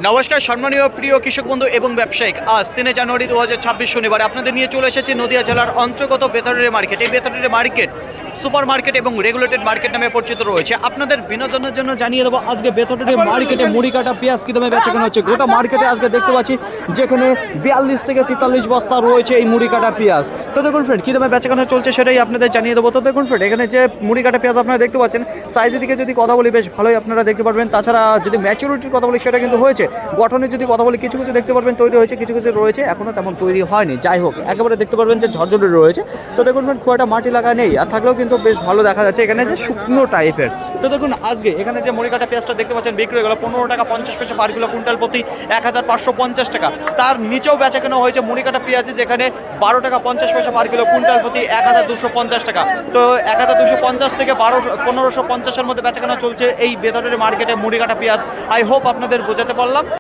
নমস্কার সম্মানীয় প্রিয় কৃষক বন্ধু এবং ব্যবসায়িক। আজ 3 জানুয়ারি 2026 শনিবার আপনাদের নিয়ে চলে এসেছি নদিয়া জেলার অন্তর্গত বেতারের মার্কেট। এই বেতারের মার্কেট সুপার মার্কেট এবং রেগুলেটেড মার্কেট নামে পরিচিত রয়েছে। আপনাদের বিনোদনের জন্য জানিয়ে দেবো আজকে বেতারের মার্কেটে মুড়ি কাটা পেঁয়াজ কী দামে বেচাকেনা হচ্ছে। গোটা মার্কেটে আজকে দেখতে পাচ্ছি যেখানে 42 থেকে 43 বস্তা রয়েছে এই মুড়ি কাটা পেঁয়াজ। তো দেখুন ফ্রেন্ড কী দামে বেচাকেনা চলছে সেটাই আপনাদের জানিয়ে দেবো। তো দেখুন ফ্রেন্ড এখানে যে মুড়ি কাটা পেঁয়াজ আপনারা দেখতে পাচ্ছেন, সাইজের দিকে যদি কথা বলি বেশ ভালোই আপনারা দেখতে পারবেন। তাছাড়া যদি ম্যাচুরিটির কথা বলি সেটা কিন্তু হয়েছে। গঠনের যদি কথা বলি কিছু কিছু দেখতে পারবেন তৈরি হয়েছে, কিছু কিছু রয়েছে এখনও তেমন তৈরি হয়নি। যাই হোক একেবারে দেখতে পারবেন যে ঝরঝরে রয়েছে। তো দেখুন খুব একটা মাটি লাগা নেই, আর থাকলেও কিন্তু বেশ ভালো দেখা যাচ্ছে এখানে যে শুকনো টাইপের। তো দেখুন আজকে এখানে যে মুড়ি কাটা পেঁয়াজটা দেখতে পাচ্ছেন বিক্রি হয়ে গেল 15 টাকা 50 পয়সা পার কিলো, কুইন্টাল প্রতি 1550 টাকা। তার নিচেও বেচা কেনা হয়েছে মুড়ি কাটা পেঁয়াজ যেখানে 12 টাকা 50 পয়সা পার কিলো, কুইন্টাল প্রতি 1250 টাকা। তো 1250 থেকে 1550-এর মধ্যে বেচা কেনা চলছে এই বেতারের মার্কেটে মুড়ি কাটা পেঁয়াজ। আই হোপ আপনাদের বোঝাতে পারলাম।